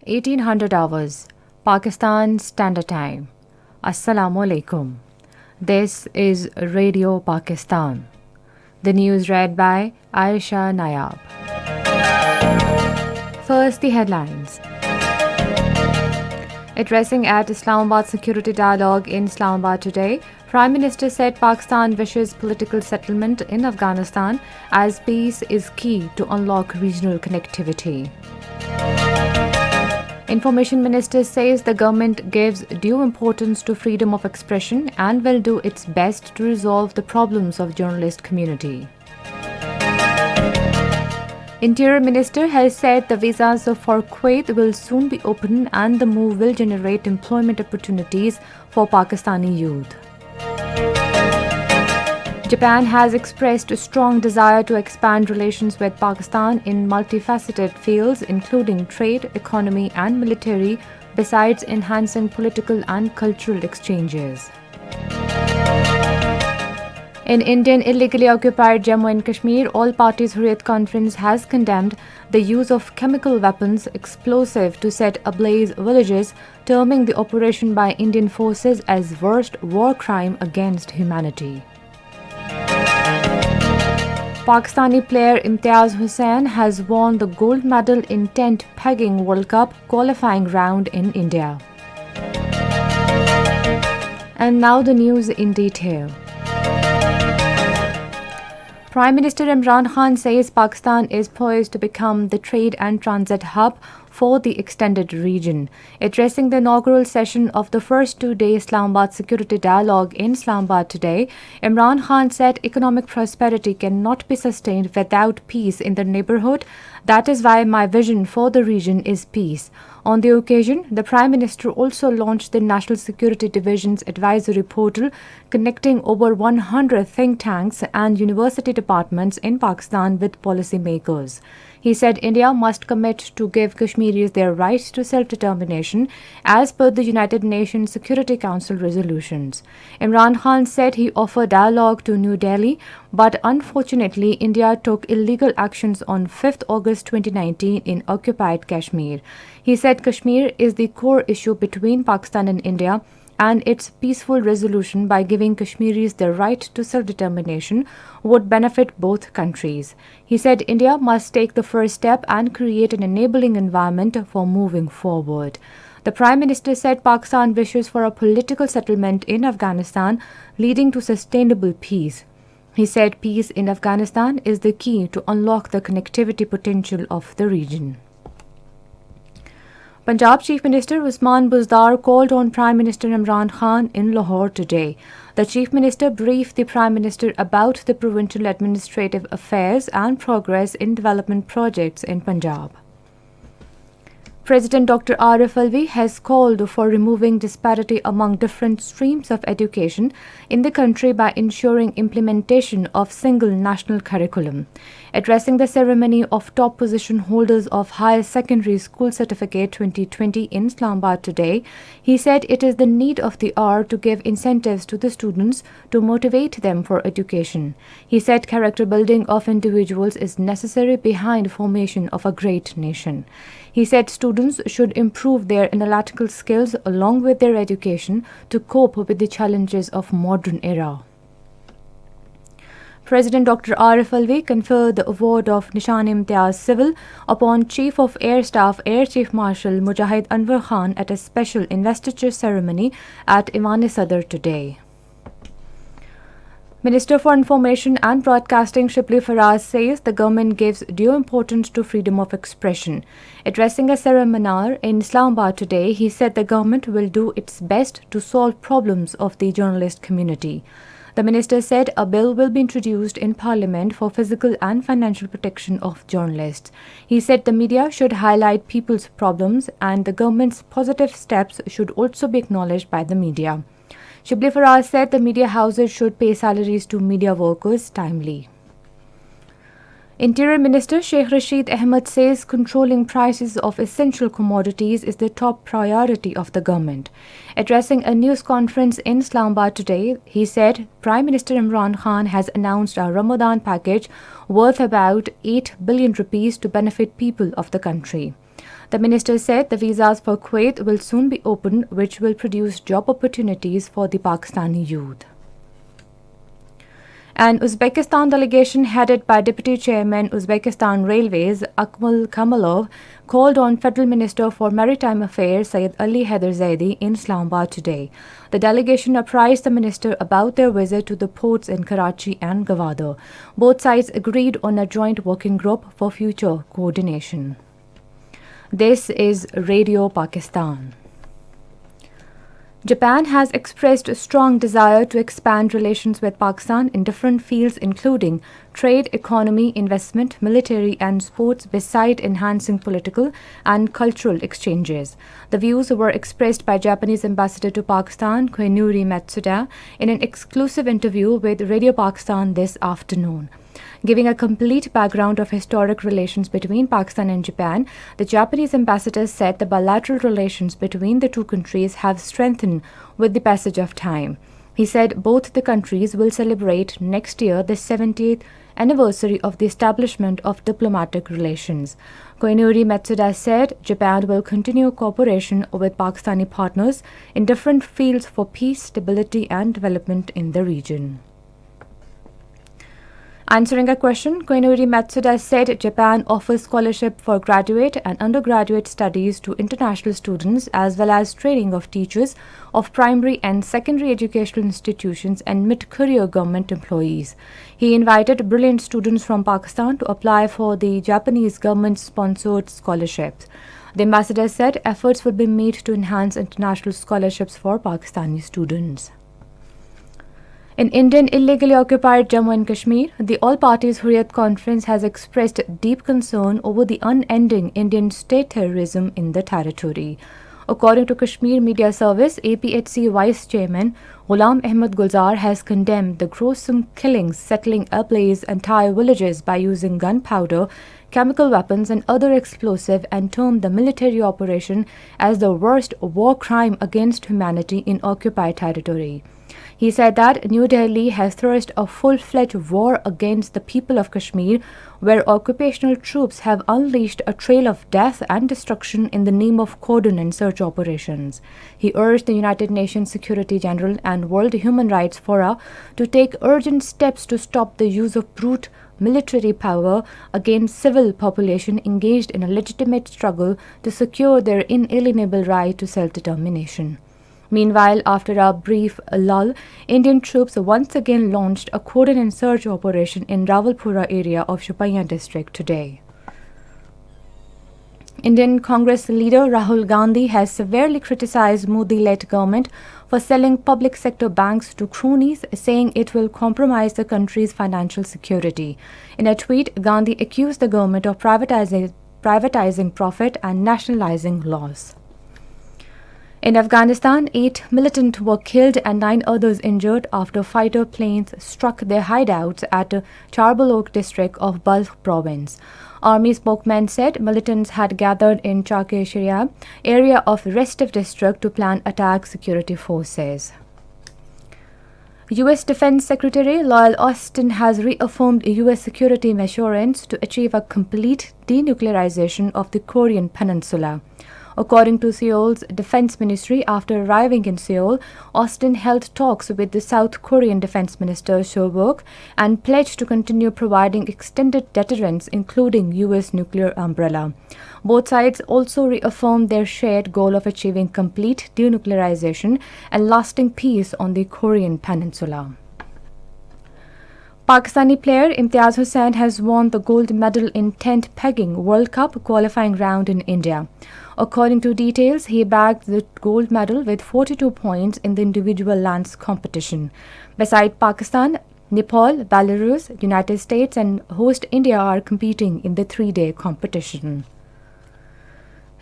1800 hours, Pakistan Standard Time. Assalamu alaikum. This is Radio Pakistan. The news read by Aisha Nayab. First, the headlines. Addressing at Islamabad Security Dialogue in Islamabad today, Prime Minister said Pakistan wishes political settlement in Afghanistan as peace is key to unlock regional connectivity. Information Minister says the government gives due importance to freedom of expression and will do its best to resolve the problems of journalist community. Interior Minister has said the visas for Kuwait will soon be open and the move will generate employment opportunities for Pakistani youth. Japan has expressed a strong desire to expand relations with Pakistan in multifaceted fields including trade, economy and military, besides enhancing political and cultural exchanges. In Indian illegally occupied Jammu and Kashmir, All Parties Hurriyat Conference has condemned the use of chemical weapons explosive to set ablaze villages, terming the operation by Indian forces as worst war crime against humanity. Pakistani player Imtiaz Hussain has won the gold medal in tent pegging World Cup qualifying round in India. And now the news in detail. Prime Minister Imran Khan says Pakistan is poised to become the trade and transit hub for the extended region. Addressing the inaugural session of the first two-day Islamabad Security Dialogue in Islamabad today, Imran Khan said economic prosperity cannot be sustained without peace in the neighborhood. That is why my vision for the region is peace. On the occasion, the Prime Minister also launched the National Security Division's advisory portal, connecting over 100 think tanks and university departments in Pakistan with policymakers. He said India must commit to give Kashmiris their right to self-determination as per the United Nations Security Council resolutions. Imran Khan said he offered dialogue to New Delhi, but unfortunately India took illegal actions on 5th August 2019 in occupied Kashmir. He said Kashmir is the core issue between Pakistan and India, and its peaceful resolution by giving Kashmiris the right to self-determination would benefit both countries. He said India must take the first step and create an enabling environment for moving forward. The Prime Minister said Pakistan wishes for a political settlement in Afghanistan leading to sustainable peace. He said peace in Afghanistan is the key to unlock the connectivity potential of the region. Punjab Chief Minister Usman Buzdar called on Prime Minister Imran Khan in Lahore today. The Chief Minister briefed the Prime Minister about the provincial administrative affairs and progress in development projects in Punjab. President Dr. Arif Alvi has called for removing disparity among different streams of education in the country by ensuring implementation of single national curriculum. Addressing the ceremony of top position holders of Higher Secondary School Certificate 2020 in Islamabad today, he said it is the need of the hour to give incentives to the students to motivate them for education. He said character building of individuals is necessary behind formation of a great nation. He said students should improve their analytical skills along with their education to cope with the challenges of modern era. President Dr. Arif Alvi conferred the award of Nishan-e-Imtiaz Civil upon Chief of Air Staff Air Chief Marshal Mujahid Anwar Khan at a special investiture ceremony at Iwan-e-Sadr today. Minister for Information and Broadcasting Shibli Faraz says the government gives due importance to freedom of expression. Addressing a seminar in Islamabad today, he said the government will do its best to solve problems of the journalist community. The minister said a bill will be introduced in Parliament for physical and financial protection of journalists. He said the media should highlight people's problems and the government's positive steps should also be acknowledged by the media. Shibli Faraz said the media houses should pay salaries to media workers timely. Interior Minister Sheikh Rashid Ahmed says controlling prices of essential commodities is the top priority of the government. Addressing a news conference in Islamabad today, he said Prime Minister Imran Khan has announced a Ramadan package worth about 8 billion rupees to benefit people of the country. The minister said the visas for Kuwait will soon be open, which will produce job opportunities for the Pakistani youth. An Uzbekistan delegation headed by Deputy Chairman Uzbekistan Railways Akmal Kamalov called on Federal Minister for Maritime Affairs Syed Ali Haider Zaidi in Islamabad today. The delegation apprised the minister about their visit to the ports in Karachi and Gwadar. Both sides agreed on a joint working group for future coordination. This is Radio Pakistan. Japan has expressed a strong desire to expand relations with Pakistan in different fields including trade, economy, investment, military and sports, beside enhancing political and cultural exchanges. The views were expressed by Japanese Ambassador to Pakistan, Koinuri Matsuda, in an exclusive interview with Radio Pakistan this afternoon. Giving a complete background of historic relations between Pakistan and Japan, the Japanese ambassador said the bilateral relations between the two countries have strengthened with the passage of time. He said both the countries will celebrate next year the 70th anniversary of the establishment of diplomatic relations. Koinuri Matsuda said Japan will continue cooperation with Pakistani partners in different fields for peace, stability and development in the region. Answering a question, Koinuri Matsuda said Japan offers scholarship for graduate and undergraduate studies to international students as well as training of teachers of primary and secondary educational institutions and mid-career government employees. He invited brilliant students from Pakistan to apply for the Japanese government-sponsored scholarships. The ambassador said efforts would be made to enhance international scholarships for Pakistani students. In Indian illegally occupied Jammu and Kashmir, the All Parties Hurriyat Conference has expressed deep concern over the unending Indian state terrorism in the territory. According to Kashmir Media Service, APHC Vice Chairman Ghulam Ahmad Gulzar has condemned the gruesome killings settling ablaze entire villages by using gunpowder, chemical weapons and other explosive, and termed the military operation as the worst war crime against humanity in occupied territory. He said that New Delhi has thrust a full-fledged war against the people of Kashmir, where occupational troops have unleashed a trail of death and destruction in the name of cordon and search operations. He urged the United Nations Security General and World Human Rights Fora to take urgent steps to stop the use of brute military power against civil population engaged in a legitimate struggle to secure their inalienable right to self-determination. Meanwhile, after a brief lull, Indian troops once again launched a cordon and search operation in Rawalpura area of Shopaiyan district today. Indian Congress leader Rahul Gandhi has severely criticized Modi-led government for selling public sector banks to cronies, saying it will compromise the country's financial security. In a tweet, Gandhi accused the government of privatizing profit and nationalizing loss. In Afghanistan, 8 militants were killed and 9 others injured after fighter planes struck their hideouts at Charbalok district of Balkh province. Army spokesman said militants had gathered in Chakeshiria area of Restif district to plan attack security forces. U.S. Defense Secretary Lloyd Austin has reaffirmed U.S. security assurance to achieve a complete denuclearization of the Korean peninsula. According to Seoul's Defense Ministry, after arriving in Seoul, Austin held talks with the South Korean Defense Minister Cho Buk and pledged to continue providing extended deterrence, including U.S. nuclear umbrella. Both sides also reaffirmed their shared goal of achieving complete denuclearization and lasting peace on the Korean peninsula. Pakistani player Imtiaz Hussain has won the gold medal in tent pegging World Cup qualifying round in India. According to details, he bagged the gold medal with 42 points in the individual lance competition. Beside Pakistan, Nepal, Belarus, United States and host India are competing in the 3-day competition.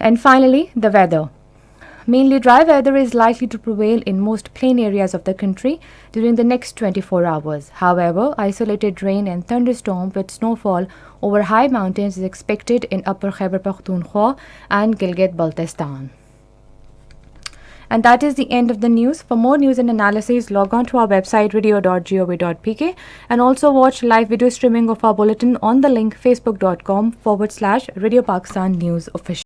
And finally, the weather. Mainly dry weather is likely to prevail in most plain areas of the country during the next 24 hours. However, isolated rain and thunderstorm with snowfall over high mountains is expected in Upper Khyber Pakhtunkhwa and Gilgit-Baltistan. And that is the end of the news. For more news and analysis, log on to our website radio.gov.pk and also watch live video streaming of our bulletin on the link facebook.com/Radio Pakistan News Official.